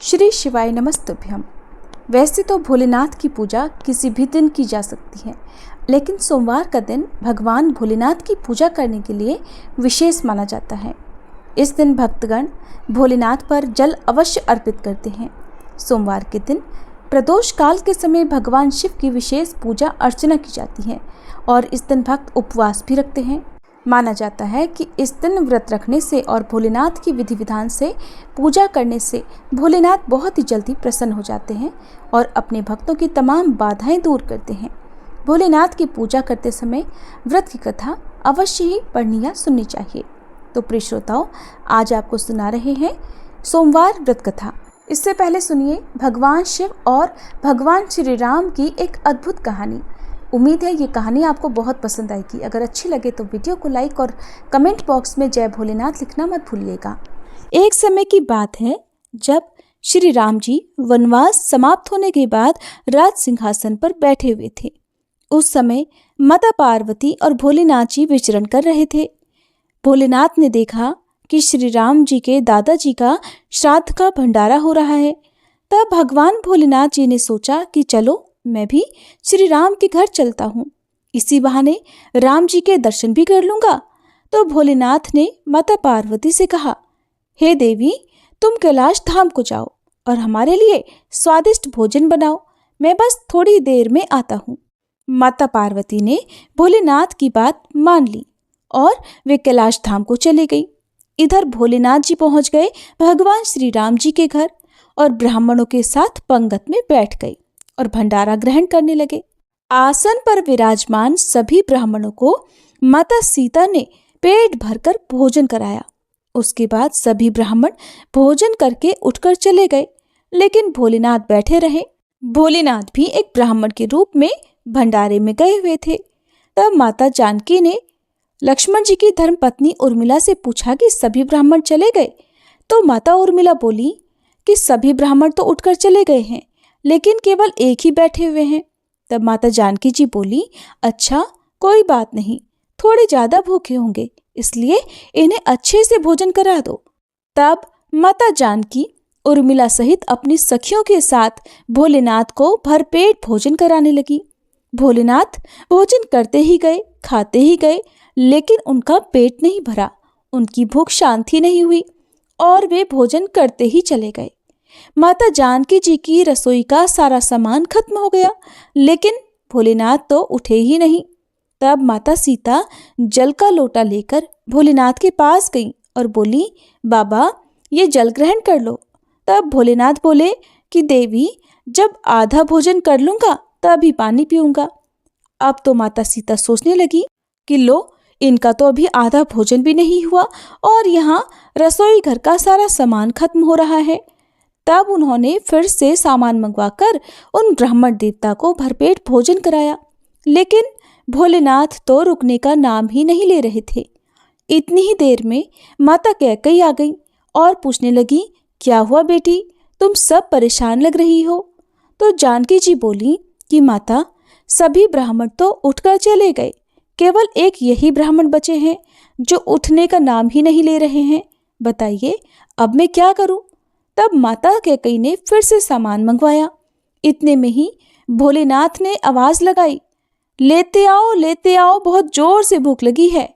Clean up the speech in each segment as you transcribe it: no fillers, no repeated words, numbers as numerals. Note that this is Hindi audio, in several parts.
श्री शिवाय नमस्तुभ्यम। वैसे तो भोलेनाथ की पूजा किसी भी दिन की जा सकती है, लेकिन सोमवार का दिन भगवान भोलेनाथ की पूजा करने के लिए विशेष माना जाता है। इस दिन भक्तगण भोलेनाथ पर जल अवश्य अर्पित करते हैं। सोमवार के दिन प्रदोष काल के समय भगवान शिव की विशेष पूजा अर्चना की जाती है और इस दिन भक्त उपवास भी रखते हैं। माना जाता है कि इस दिन व्रत रखने से और भोलेनाथ की विधि विधान से पूजा करने से भोलेनाथ बहुत ही जल्दी प्रसन्न हो जाते हैं और अपने भक्तों की तमाम बाधाएं दूर करते हैं। भोलेनाथ की पूजा करते समय व्रत की कथा अवश्य ही पढ़नी या सुननी चाहिए। तो प्रिय श्रोताओं, आज आपको सुना रहे हैं सोमवार व्रत कथा। इससे पहले सुनिए भगवान शिव और भगवान श्री राम की एक अद्भुत कहानी। उम्मीद है ये कहानी आपको बहुत पसंद आएगी। अगर अच्छी लगे तो वीडियो को लाइक और कमेंट बॉक्स में जय भोलेनाथ लिखना मत भूलिएगा। एक समय की बात है जब श्री राम जी वनवास समाप्त होने के बाद राज सिंहासन पर बैठे हुए थे। उस समय माता पार्वती और भोलेनाथ जी विचरण कर रहे थे। भोलेनाथ ने देखा कि श्री राम जी के दादाजी का श्राद्ध का भंडारा हो रहा है। तब भगवान भोलेनाथ जी ने सोचा कि चलो मैं भी श्री राम के घर चलता हूँ, इसी बहाने राम जी के दर्शन भी कर लूँगा। तो भोलेनाथ ने माता पार्वती से कहा, हे देवी, तुम कैलाश धाम को जाओ और हमारे लिए स्वादिष्ट भोजन बनाओ, मैं बस थोड़ी देर में आता हूँ। माता पार्वती ने भोलेनाथ की बात मान ली और वे कैलाश धाम को चले गई। इधर भोलेनाथ जी पहुँच गए भगवान श्री राम जी के घर और ब्राह्मणों के साथ पंगत में बैठ गए और भंडारा ग्रहण करने लगे। आसन पर विराजमान सभी ब्राह्मणों को माता सीता ने पेट भरकर भोजन कराया। उसके बाद सभी ब्राह्मण भोजन करके उठकर चले गए, लेकिन भोलेनाथ बैठे रहे। भोलेनाथ भी एक ब्राह्मण के रूप में भंडारे में गए हुए थे। तब माता जानकी ने लक्ष्मण जी की धर्मपत्नी उर्मिला से पूछा कि सभी ब्राह्मण चले गए। तो माता उर्मिला बोली कि सभी ब्राह्मण तो उठकर चले गए हैं, लेकिन केवल एक ही बैठे हुए हैं। तब माता जानकी जी बोली, अच्छा कोई बात नहीं, थोड़े ज्यादा भूखे होंगे, इसलिए इन्हें अच्छे से भोजन करा दो। तब माता जानकी उर्मिला सहित अपनी सखियों के साथ भोलेनाथ को भरपेट भोजन कराने लगी। भोलेनाथ भोजन करते ही गए, खाते ही गए, लेकिन उनका पेट नहीं भरा, उनकी भूख शांत ही नहीं हुई और वे भोजन करते ही चले गए। माता जानकी जी की रसोई का सारा सामान खत्म हो गया, लेकिन भोलेनाथ तो उठे ही नहीं। तब माता सीता जल का लोटा लेकर भोलेनाथ के पास गई और बोली, बाबा ये जल ग्रहण कर लो। तब भोलेनाथ बोले कि देवी, जब आधा भोजन कर लूँगा तभी पानी पीऊँगा। अब तो माता सीता सोचने लगी कि लो, इनका तो अभी आधा भोजन भी नहीं हुआ और यहाँ रसोई घर का सारा सामान खत्म हो रहा है। तब उन्होंने फिर से सामान मंगवाकर उन ब्राह्मण देवता को भरपेट भोजन कराया, लेकिन भोलेनाथ तो रुकने का नाम ही नहीं ले रहे थे। इतनी ही देर में माता कैकेयी आ गई और पूछने लगी, क्या हुआ बेटी, तुम सब परेशान लग रही हो। तो जानकी जी बोली कि माता, सभी ब्राह्मण तो उठकर चले गए, केवल एक यही ब्राह्मण बचे हैं जो उठने का नाम ही नहीं ले रहे हैं। बताइए अब मैं क्या करूं। तब माता कैकेयी ने फिर से सामान मंगवाया। इतने में ही भोलेनाथ ने आवाज लगाई, लेते आओ, बहुत जोर से भूख लगी है।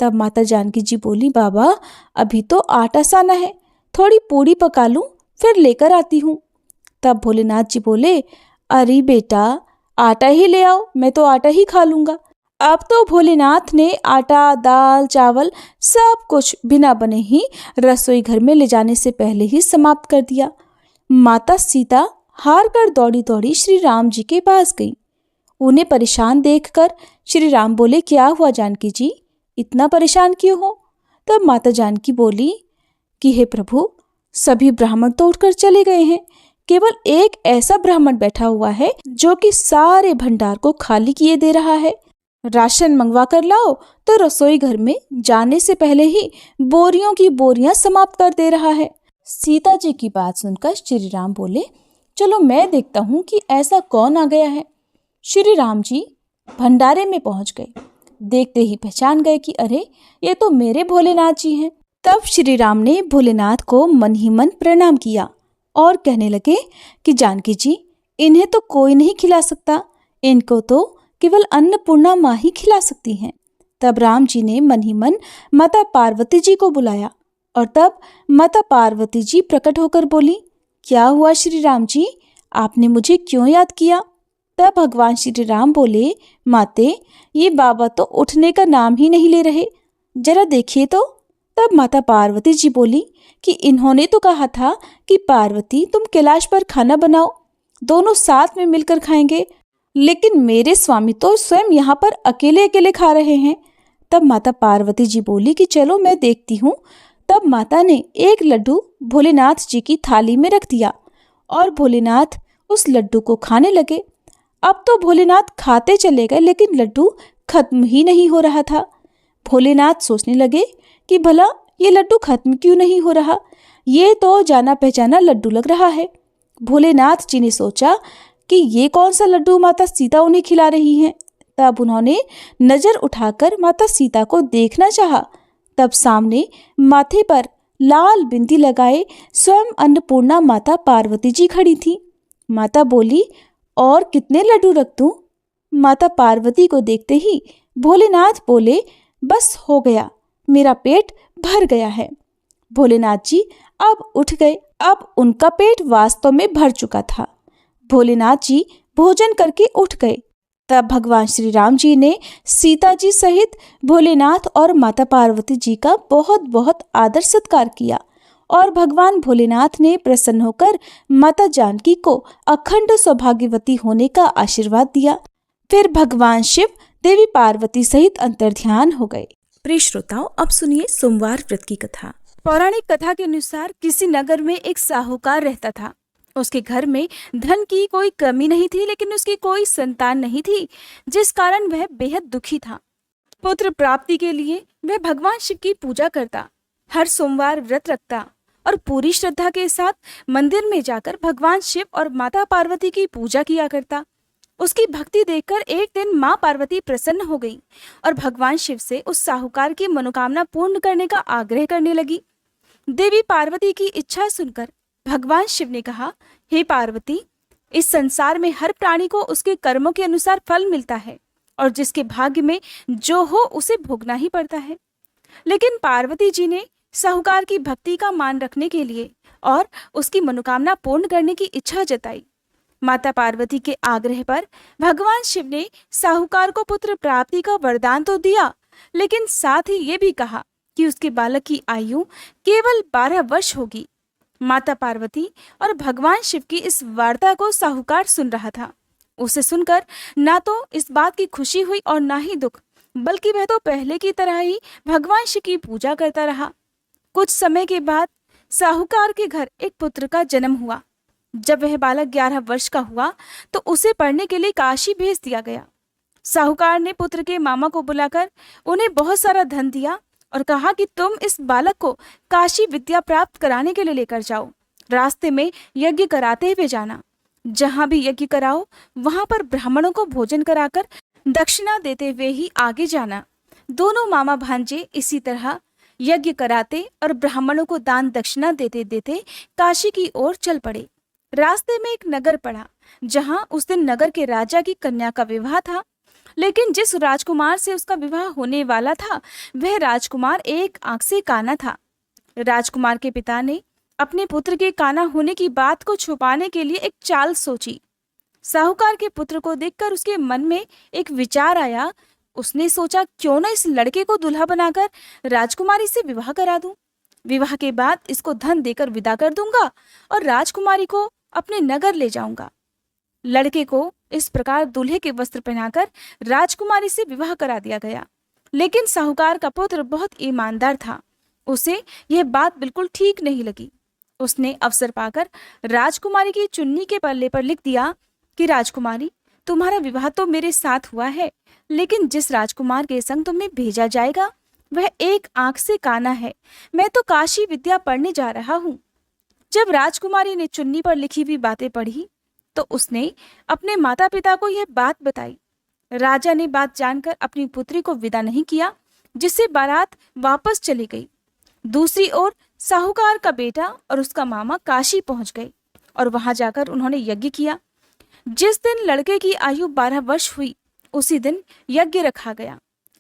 तब माता जानकी जी बोली, बाबा अभी तो आटा साना है, थोड़ी पूड़ी पका लूं, फिर लेकर आती हूँ। तब भोलेनाथ जी बोले, अरे बेटा, आटा ही ले आओ, मैं तो आटा ही खा लूँगा। अब तो भोलेनाथ ने आटा, दाल, चावल सब कुछ बिना बने ही रसोई घर में ले जाने से पहले ही समाप्त कर दिया। माता सीता हार कर दौड़ी दौड़ी श्री राम जी के पास गई। उन्हें परेशान देखकर श्री राम बोले, क्या हुआ जानकी जी, इतना परेशान क्यों हो। तब माता जानकी बोली कि हे प्रभु, सभी ब्राह्मण तो उठकर चले गए हैं, केवल एक ऐसा ब्राह्मण बैठा हुआ है जो कि सारे भंडार को खाली किए दे रहा है। राशन मंगवा कर लाओ तो रसोई घर में जाने से पहले ही बोरियों की बोरियां समाप्त कर दे रहा है। सीता जी की बात सुनकर श्री राम बोले, चलो मैं देखता हूँ कि ऐसा कौन आ गया है। श्री राम जी भंडारे में पहुँच गए। देखते ही पहचान गए कि अरे, ये तो मेरे भोलेनाथ जी हैं। तब श्री राम ने भोलेनाथ को मन ही मन प्रणाम किया और कहने लगे कि जानकी जी, इन्हें तो कोई नहीं खिला सकता, इनको तो केवल अन्नपूर्णा माँ ही खिला सकती हैं। तब राम जी ने मन ही मन माता पार्वती जी को बुलाया और तब माता पार्वती जी प्रकट होकर बोली, क्या हुआ श्री राम जी, आपने मुझे क्यों याद किया? तब भगवान श्री राम बोले, माते, ये बाबा तो उठने का नाम ही नहीं ले रहे, जरा देखिए तो। तब माता पार्वती जी बोली कि इन्होंने तो कहा था कि पार्वती तुम कैलाश पर खाना बनाओ, दोनों साथ में मिलकर खाएंगे, लेकिन मेरे स्वामी तो स्वयं यहाँ पर अकेले अकेले खा रहे हैं। तब माता पार्वती जी बोली कि चलो मैं देखती हूँ। तब माता ने एक लड्डू भोलेनाथ जी की थाली में रख दिया और भोलेनाथ उस लड्डू को खाने लगे। अब तो भोलेनाथ खाते चले गए, लेकिन लड्डू खत्म ही नहीं हो रहा था। भोलेनाथ सोचने लगे कि भला ये लड्डू खत्म क्यों नहीं हो रहा, ये तो जाना पहचाना लड्डू लग रहा है। भोलेनाथ जी ने सोचा कि ये कौन सा लड्डू माता सीता उन्हें खिला रही हैं। तब उन्होंने नजर उठाकर माता सीता को देखना चाहा। तब सामने माथे पर लाल बिंदी लगाए स्वयं अन्नपूर्णा माता पार्वती जी खड़ी थी। माता बोली, और कितने लड्डू रख दूं? माता पार्वती को देखते ही भोलेनाथ बोले, बस हो गया, मेरा पेट भर गया है। भोलेनाथ जी अब उठ गए। अब उनका पेट वास्तव में भर चुका था। भोलेनाथ जी भोजन करके उठ गए। तब भगवान श्री राम जी ने सीता जी सहित भोलेनाथ और माता पार्वती जी का बहुत बहुत आदर सत्कार किया और भगवान भोलेनाथ ने प्रसन्न होकर माता जानकी को अखंड सौभाग्यवती होने का आशीर्वाद दिया। फिर भगवान शिव देवी पार्वती सहित अंतर्ध्यान हो गए। प्रिय श्रोताओं, अब सुनिए सोमवार व्रत की कथा। पौराणिक कथा के अनुसार किसी नगर में एक साहूकार रहता था। उसके घर में धन की कोई कमी नहीं थी, लेकिन उसकी कोई संतान नहीं थी, जिस कारण वह बेहद दुखी था। पुत्र प्राप्ति के लिए वह भगवान शिव की पूजा करता, हर सोमवार व्रत रखता और पूरी श्रद्धा के साथ मंदिर में जाकर भगवान शिव और माता पार्वती की पूजा किया करता। उसकी भक्ति देखकर एक दिन माँ पार्वती प्रसन्न हो गई और भगवान शिव से उस साहूकार की मनोकामना पूर्ण करने का आग्रह करने लगी। देवी पार्वती की इच्छा सुनकर भगवान शिव ने कहा, हे पार्वती, इस संसार में हर प्राणी को उसके कर्मों के अनुसार फल मिलता है और जिसके भाग्य में जो हो उसे भोगना ही पड़ता है। लेकिन पार्वती जी ने साहूकार की भक्ति का मान रखने के लिए और उसकी मनोकामना पूर्ण करने की इच्छा जताई। माता पार्वती के आग्रह पर भगवान शिव ने साहूकार को पुत्र प्राप्ति का वरदान तो दिया, लेकिन साथ ही ये भी कहा कि उसके बालक की आयु केवल 12 वर्ष होगी। माता पार्वती और भगवान शिव की इस वार्ता को साहूकार सुन रहा था। उसे सुनकर ना तो इस बात की खुशी हुई और ना ही दुख, बल्कि वह तो पहले की तरह ही भगवान शिव की पूजा करता रहा। कुछ समय के बाद साहूकार के घर एक पुत्र का जन्म हुआ। जब वह बालक 11 वर्ष का हुआ तो उसे पढ़ने के लिए काशी भेज दिया गया। साहूकार ने पुत्र के मामा को बुलाकर उन्हें बहुत सारा धन दिया और कहा कि तुम इस बालक को काशी विद्या प्राप्त कराने के लिए लेकर जाओ। रास्ते में यज्ञ कराते हुए जाना, जहां भी यज्ञ कराओ वहां पर ब्राह्मणों को भोजन कराकर दक्षिणा देते हुए ही आगे जाना। दोनों मामा भांजे इसी तरह यज्ञ कराते और ब्राह्मणों को दान दक्षिणा देते देते काशी की ओर चल पड़े। रास्ते में एक नगर पड़ा, जहां उस दिन नगर के राजा की कन्या का विवाह था। लेकिन जिस राजकुमार से उसका विवाह होने वाला था, वह राजकुमार एक आंख से काना था। राजकुमार के पिता ने अपने पुत्र के काना होने की बात को छुपाने के लिए एक चाल सोची। साहूकार के पुत्र को देखकर उसके मन में एक विचार आया। उसने सोचा, क्यों न इस लड़के को दूल्हा बनाकर राजकुमारी से विवाह करा दूं। विवाह के बाद इसको धन देकर विदा कर दूंगा और राजकुमारी को अपने नगर ले जाऊंगा। लड़के को इस प्रकार दूल्हे के वस्त्र पहनाकर राजकुमारी से विवाह करा दिया गया। लेकिन साहूकार का पुत्र बहुत ईमानदार था, उसे यह बात बिल्कुल ठीक नहीं लगी। उसने अवसर पाकर राजकुमारी की चुन्नी के पल्ले पर लिख दिया कि राजकुमारी, तुम्हारा विवाह तो मेरे साथ हुआ है, लेकिन जिस राजकुमार के संग तुम्हें भेजा जाएगा वह एक आंख से काना है। मैं तो काशी विद्या पढ़ने जा रहा हूँ। जब राजकुमारी ने चुन्नी पर लिखी हुई बातें पढ़ी तो उसने अपने माता पिता को यह बात बताई। राजा ने बात जानकर अपनी पुत्री को विदा नहीं किया, जिससे बारात वापस चली गई। दूसरी ओर साहूकार का बेटा और उसका मामा काशी पहुंच गए। और वहां जाकर उन्होंने यज्ञ किया। जिस दिन लड़के की आयु 12 वर्ष हुई उसी दिन यज्ञ रखा गया।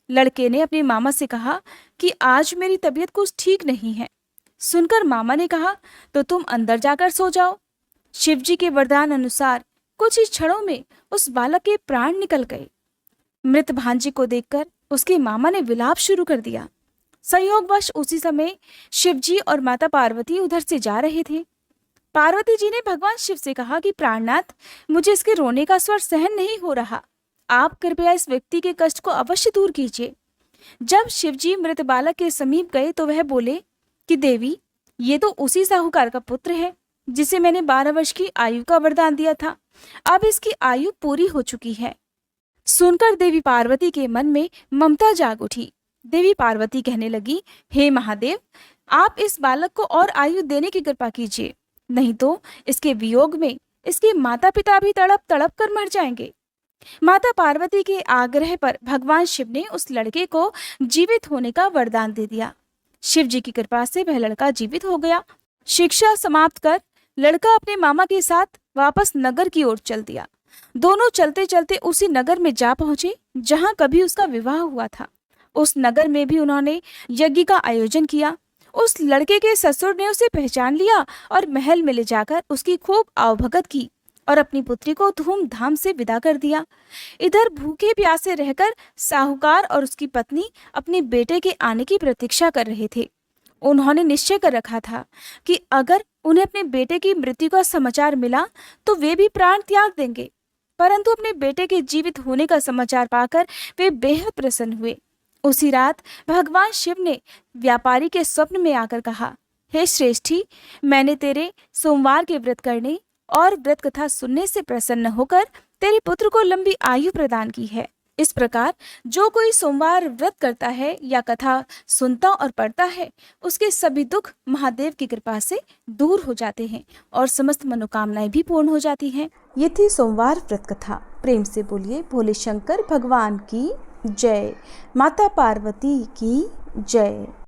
लड़के ने अपने मामा से कहा कि आज मेरी तबीयत कुछ ठीक नहीं है। सुनकर मामा ने कहा, तो तुम अंदर जाकर सो जाओ। शिवजी के वरदान अनुसार कुछ ही क्षणों में उस बालक के प्राण निकल गए। मृत भांजे को देखकर उसके मामा ने विलाप शुरू कर दिया। संयोगवश उसी समय शिवजी और माता पार्वती उधर से जा रहे थे। पार्वती जी ने भगवान शिव से कहा कि प्राणनाथ, मुझे इसके रोने का स्वर सहन नहीं हो रहा, आप कृपया इस व्यक्ति के कष्ट को अवश्य दूर कीजिए। जब शिवजी मृत बालक के समीप गए तो वह बोले कि देवी, ये तो उसी साहूकार का पुत्र है जिसे मैंने 12 वर्ष की आयु का वरदान दिया था। अब इसकी आयु पूरी हो चुकी है। सुनकर देवी पार्वती के मन में ममता जाग उठी। देवी पार्वती कहने लगी, हे महादेव, आप इस बालक को और आयु देने की कृपा कीजिए, नहीं तो इसके वियोग में इसके माता पिता भी तड़प तड़प कर मर जाएंगे। माता पार्वती के आग्रह पर भगवान शिव ने उस लड़के को जीवित होने का वरदान दे दिया। शिव जी की कृपा से वह लड़का जीवित हो गया। शिक्षा समाप्त कर लड़का अपने मामा के साथ वापस नगर की ओर चल दिया। दोनों चलते चलते उसी नगर में जा पहुंचे जहां कभी उसका विवाह हुआ था। उस नगर में भी उन्होंने यज्ञ का आयोजन किया। उस लड़के के ससुर ने उसे पहचान लिया और महल में ले जाकर उसकी खूब आवभगत की और अपनी पुत्री को धूमधाम से विदा कर दिया। इधर भूखे प्यासे रहकर साहूकार और उसकी पत्नी अपने बेटे के आने की प्रतीक्षा कर रहे थे। उन्होंने निश्चय कर रखा था कि अगर उन्हें अपने बेटे की मृत्यु का समाचार मिला तो वे भी प्राण त्याग देंगे, परंतु अपने बेटे के जीवित होने का समाचार पाकर वे बेहद प्रसन्न हुए। उसी रात भगवान शिव ने व्यापारी के स्वप्न में आकर कहा, हे श्रेष्ठी, मैंने तेरे सोमवार के व्रत करने और व्रत कथा सुनने से प्रसन्न होकर तेरे पुत्र को लंबी आयु प्रदान की है। इस प्रकार जो कोई सोमवार व्रत करता है या कथा सुनता और पढ़ता है, उसके सभी दुख महादेव की कृपा से दूर हो जाते हैं और समस्त मनोकामनाएं भी पूर्ण हो जाती हैं। ये थी सोमवार व्रत कथा। प्रेम से बोलिए भोले शंकर भगवान की जय, माता पार्वती की जय।